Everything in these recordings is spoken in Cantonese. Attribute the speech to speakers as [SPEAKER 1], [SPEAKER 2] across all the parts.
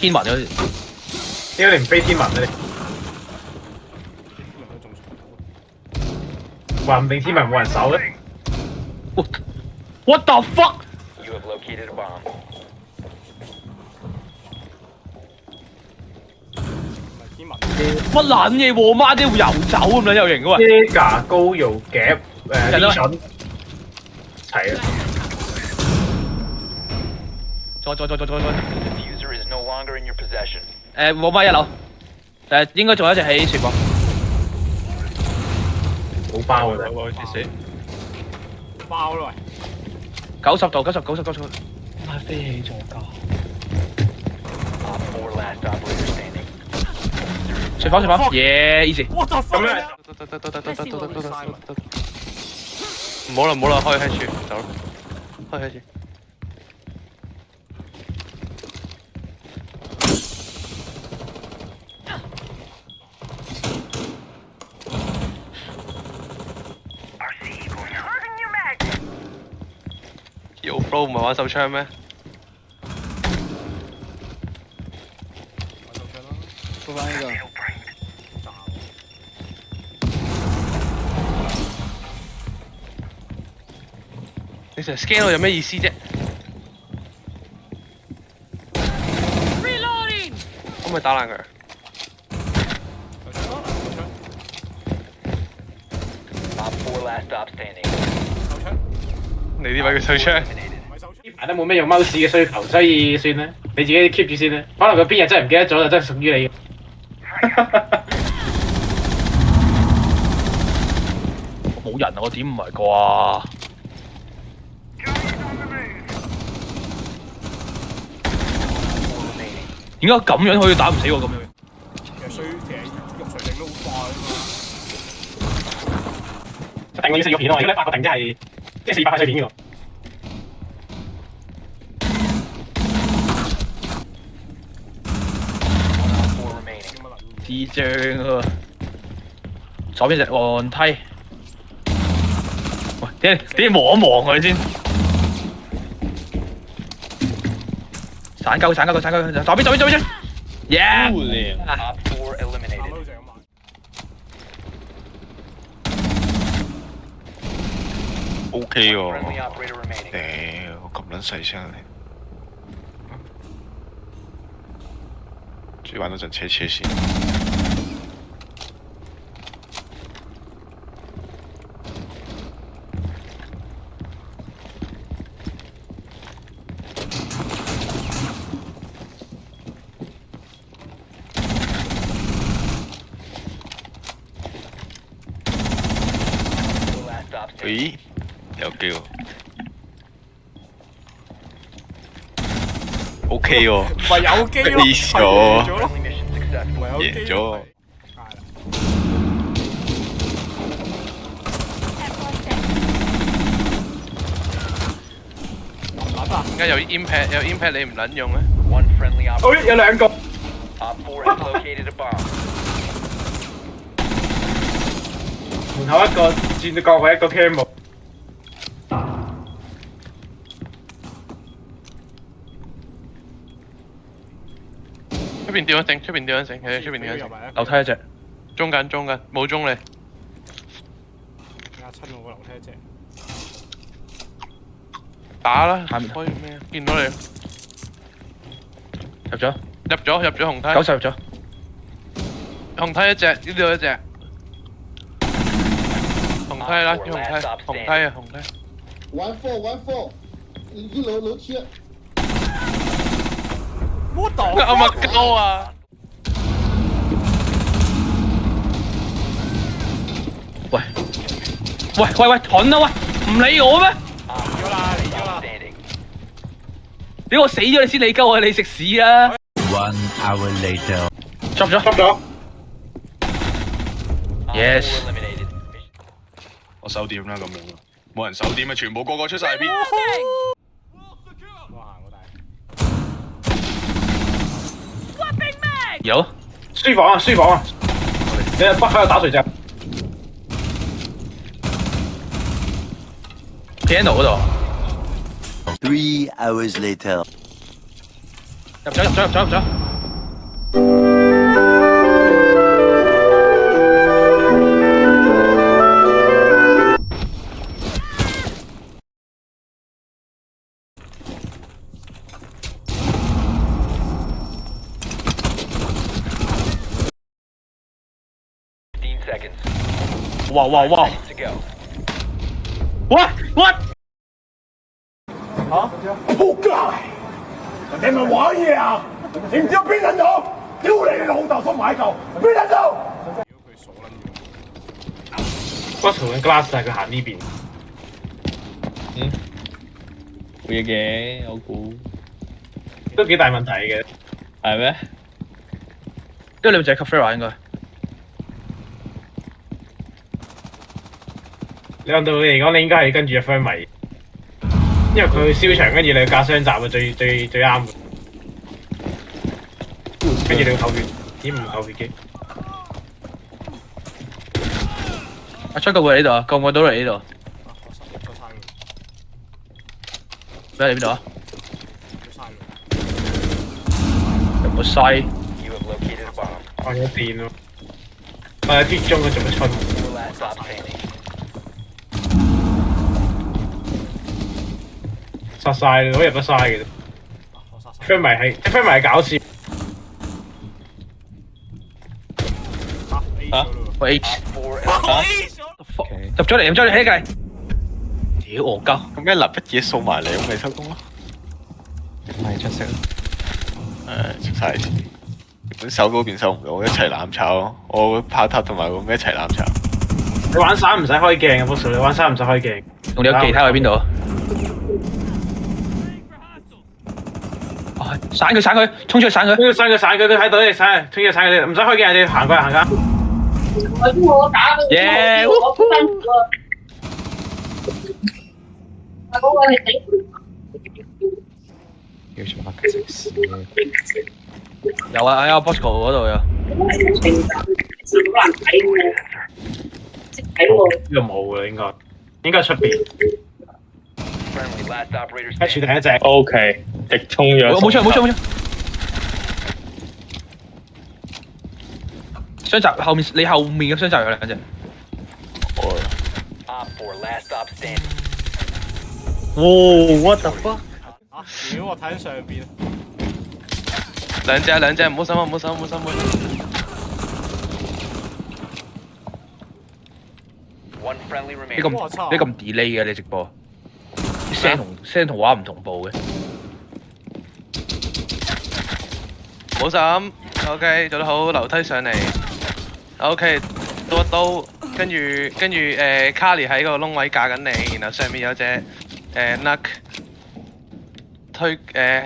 [SPEAKER 1] 天文嗰啲。
[SPEAKER 2] 點解你唔飛天文咧？話唔定天文冇人守咧。
[SPEAKER 1] What the fuck？
[SPEAKER 3] You have located a bomb.
[SPEAKER 1] 乜撚嘢喎？媽啲會游走咁樣有型嘅喎。
[SPEAKER 2] Jaeger 高油夾呢筍齊啊！
[SPEAKER 1] 再。
[SPEAKER 3] The diffuser is no longer in your possession.
[SPEAKER 1] 冇乜一樓。應該仲有一隻喺船房。
[SPEAKER 2] 好包啊！
[SPEAKER 1] 我先死。
[SPEAKER 4] 爆啦
[SPEAKER 1] 90度，90。媽飛起咗㗎。
[SPEAKER 3] Op 4 last operator standing.
[SPEAKER 1] 船房，yeah，easy。
[SPEAKER 4] 我就
[SPEAKER 2] 咁樣
[SPEAKER 5] 得。唔好啦，開住，走啦，開住。Yo bro 唔係玩手槍咩？
[SPEAKER 4] 做翻呢個。
[SPEAKER 5] 你成日 scan 我有咩意思啫？可唔可以打爛佢？Op
[SPEAKER 3] 4 last stop standing.
[SPEAKER 5] 你呢位嘅手槍？
[SPEAKER 2] 呢排都冇咩用 mouse 嘅需求，所以算啦，你自己 keep 住先啦。可能佢邊日真係唔記得咗，就真係屬於你嘅。
[SPEAKER 1] 冇人啊！我點唔係啩？點解咁樣可以打唔死我咁樣？
[SPEAKER 4] 其實肉水整得好快啊嘛。
[SPEAKER 2] 定我要4個片咯，如果你8個定即係400塊碎片嘅喎。
[SPEAKER 1] 智障啊！左邊隻岸梯。喂，點望一望佢先？散鳩，左邊，yeah！
[SPEAKER 3] Op 4 eliminated.
[SPEAKER 6] OK 喎，
[SPEAKER 3] Friendly operator remaining.
[SPEAKER 6] 屌咁撚細聲你，最玩到陣車先。咦？有機喎 ，OK 喎，
[SPEAKER 4] 唔係有機咯，
[SPEAKER 6] 飛咗，
[SPEAKER 4] 咗咯，
[SPEAKER 3] Friendly mission successful.
[SPEAKER 4] 唔係有機
[SPEAKER 6] 贏咗。
[SPEAKER 5] 點解有 impact 你唔撚用咧？
[SPEAKER 3] One friendly
[SPEAKER 2] 哦，
[SPEAKER 3] operator.
[SPEAKER 2] 有兩個。
[SPEAKER 3] Op 4 has located a bomb.
[SPEAKER 2] 門口一個，轉到角位一個 cam。
[SPEAKER 5] 出邊掉一剩，喺出邊掉一剩。
[SPEAKER 1] 樓梯一隻。
[SPEAKER 5] 中緊，冇中你。
[SPEAKER 4] 壓親我個樓梯一隻。
[SPEAKER 5] 打啦！
[SPEAKER 1] 下面
[SPEAKER 5] 開咩啊？見到你
[SPEAKER 1] 入咗
[SPEAKER 5] 紅梯。
[SPEAKER 1] ，90入咗。
[SPEAKER 5] 紅梯一隻，呢度一隻。紅梯啦，要紅梯。
[SPEAKER 7] 玩 4，一樓梯。
[SPEAKER 4] 我倒。
[SPEAKER 5] 阿麥鳩啊！
[SPEAKER 1] 喂，盾啊喂，唔理我咩？
[SPEAKER 4] 嚟咗啦。
[SPEAKER 3] Standing.
[SPEAKER 1] 屌我死咗你先理鳩我，你食屎啊
[SPEAKER 8] ！1 hour later，
[SPEAKER 1] 捉咗。
[SPEAKER 3] Op
[SPEAKER 1] Yes.
[SPEAKER 3] 4 eliminated.
[SPEAKER 6] 我手點啦咁樣，冇人手點啊，全部個出晒片。
[SPEAKER 4] 我行過大。
[SPEAKER 1] 有
[SPEAKER 2] 書房啊！你喺北喺度打水仗。
[SPEAKER 1] piano 嗰度。
[SPEAKER 8] 3 hours later，
[SPEAKER 1] 入咗。哇哇哇
[SPEAKER 3] Minutes to go.
[SPEAKER 1] ！What what？Boss
[SPEAKER 2] 同緊 glass 係佢行呢邊。
[SPEAKER 1] 冇嘢嘅，我估
[SPEAKER 2] 都幾大問題嘅。
[SPEAKER 1] 係咩？跟住你咪就係 Cafe 應該。
[SPEAKER 2] 你按道理嚟講，你應該係跟住隻 friend 迷，因為佢去燒場，跟住你去架雙閘啊，最啱嘅。跟住你要扣血，點唔扣血嘅？
[SPEAKER 1] 阿出個會喺呢度啊，過唔過到嚟呢度？
[SPEAKER 4] 啊，我收晒佢，
[SPEAKER 1] 咩喺邊度啊？
[SPEAKER 4] 收晒佢。
[SPEAKER 1] 有冇西？
[SPEAKER 3] You have located a bomb.
[SPEAKER 2] 放咗電咯。我喺鐵中嘅做乜春？
[SPEAKER 3] Four last stop standing.
[SPEAKER 2] 殺晒你，我入得晒嘅啫。
[SPEAKER 4] 啊，我殺晒。
[SPEAKER 2] friend 迷係搞笑。
[SPEAKER 4] 啊 A 咗咯
[SPEAKER 1] 我 H。
[SPEAKER 3] 4
[SPEAKER 4] 喎。A 咗。
[SPEAKER 1] 入咗嚟，入咗嚟，起計。屌戇鳩！
[SPEAKER 5] 咁一立一嘢掃埋嚟，咁咪收工咯。
[SPEAKER 9] 唔係出色。
[SPEAKER 5] 出晒事。原本手嗰邊收唔到，一齊攬炒。我炮塔同埋我一齊攬炒。
[SPEAKER 2] 你玩散唔使開鏡嘅 boss，你玩散唔使開鏡。
[SPEAKER 1] 仲有其他喺邊度啊？啊！散佢，衝出去散佢！
[SPEAKER 2] 跟住佢喺度你散，聽日散佢，唔使開鏡，你行過嚟行㗎。
[SPEAKER 10] 我打佢，
[SPEAKER 1] 耶
[SPEAKER 10] 我辛苦啊！嗰個係頂。
[SPEAKER 9] 要做乜嘅事？
[SPEAKER 1] 有啊，喺Bosco嗰度有。
[SPEAKER 10] 好難睇喎，識睇喎。
[SPEAKER 2] 呢度冇嘅應該出邊。
[SPEAKER 3] friendly last operator
[SPEAKER 2] 一處
[SPEAKER 3] standing.
[SPEAKER 2] 第一隻。
[SPEAKER 1] OK，直衝咗。冇錯。雙閘後面，你後面嘅雙閘有兩隻。
[SPEAKER 3] Op 4 last stop standing.
[SPEAKER 1] 哇 ！What the fuck？
[SPEAKER 4] 啊！屌，我睇緊上邊。
[SPEAKER 5] 兩隻，唔好心。
[SPEAKER 3] One friendly
[SPEAKER 1] 你
[SPEAKER 3] remaining.
[SPEAKER 1] 咁 delay 嘅你直播，聲同畫唔同步嘅。
[SPEAKER 5] 唔好心。OK， 做得好，樓梯上嚟。OK， 刀一刀，跟住卡莉喺個窿位架緊你，然後上面有隻Nuck 推係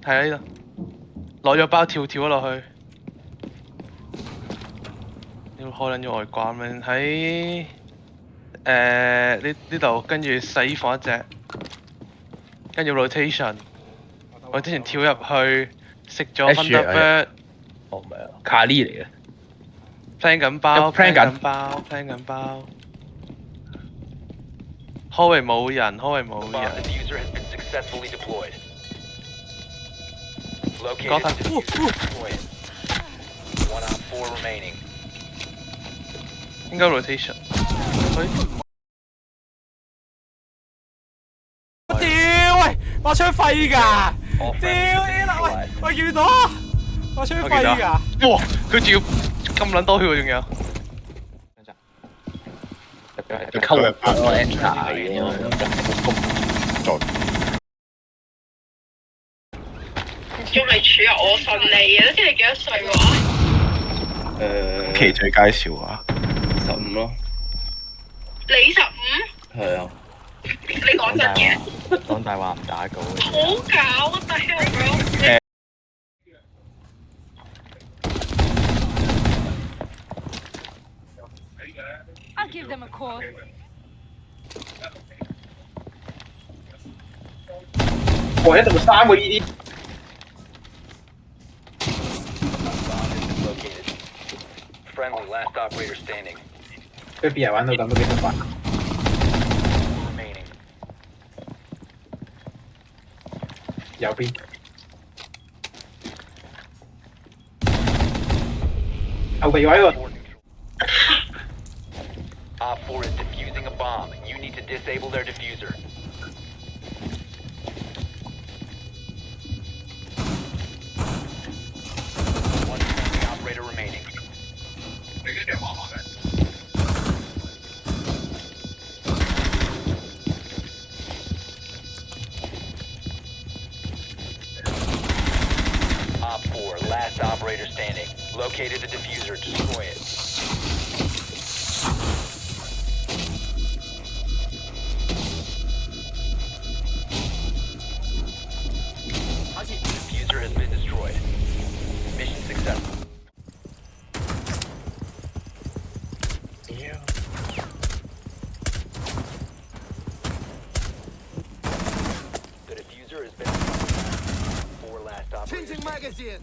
[SPEAKER 5] 喺呢度，攞咗包跳咗落去。要開撚咗外掛咁樣喺呢度，跟住洗衣房一隻，跟住 rotation 跳入去食咗 Thunderbird。
[SPEAKER 1] 哦，唔係啊，卡莉嚟嘅。
[SPEAKER 5] plan 緊包
[SPEAKER 1] plan 緊
[SPEAKER 5] 包。hallway 冇人
[SPEAKER 3] The bomb diffuser has been successfully deployed. Located
[SPEAKER 5] Got
[SPEAKER 3] and
[SPEAKER 5] him.
[SPEAKER 3] diffuser deployed. One op 4 remaining.
[SPEAKER 5] 應該 rotation。
[SPEAKER 4] 屌喂，把槍廢㗎！
[SPEAKER 3] All
[SPEAKER 4] 屌
[SPEAKER 3] friendly
[SPEAKER 4] A 啦，喂
[SPEAKER 3] neutralized.
[SPEAKER 4] 喂見到啊！把槍廢㗎！
[SPEAKER 5] 哇！佢仲要咁撚多血喎，仲有。
[SPEAKER 1] 佢溝我拍我 enter 嘅。
[SPEAKER 10] 仲未處啊！我順利啊！都知你幾多歲話？
[SPEAKER 5] 期最介紹啊
[SPEAKER 1] 15咯。
[SPEAKER 10] 你15？
[SPEAKER 1] 係啊。
[SPEAKER 10] 你講真嘅？
[SPEAKER 9] 講大話唔打稿。
[SPEAKER 10] 好搞啊！大佬，bro！
[SPEAKER 4] I'll give them a call.
[SPEAKER 2] 我喺度3個 ED。
[SPEAKER 3] Located. Friendly last operator standing.
[SPEAKER 2] 佢邊人玩到咁都幾得煩。
[SPEAKER 3] Remaining.
[SPEAKER 2] 右邊。後備位喎。
[SPEAKER 3] Op 4 is defusing a bomb. You need to disable their diffuser. One friendly operator remaining. located the diffuser. Destroy it. Diffuser has been destroyed. Mission successful. The diffuser has been destroyed. 4 last operators.
[SPEAKER 7] magazine.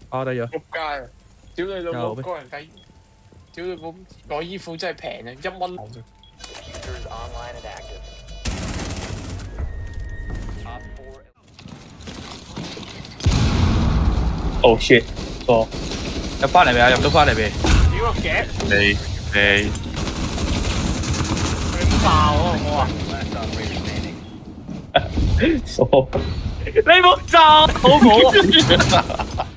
[SPEAKER 1] 啊，得咗。
[SPEAKER 2] 仆街！屌你老母，個人計，屌你冇攞衣服真係平啊，1蚊。
[SPEAKER 3] Diffuser is online and active. Op 4.
[SPEAKER 1] Oh shit！錯。入翻嚟未啊？入到翻嚟未？
[SPEAKER 2] 屌個夾！
[SPEAKER 6] 你
[SPEAKER 2] 你唔爆啊！我話。
[SPEAKER 3] Last operator standing.
[SPEAKER 1] 傻。你冇炸好冇啊！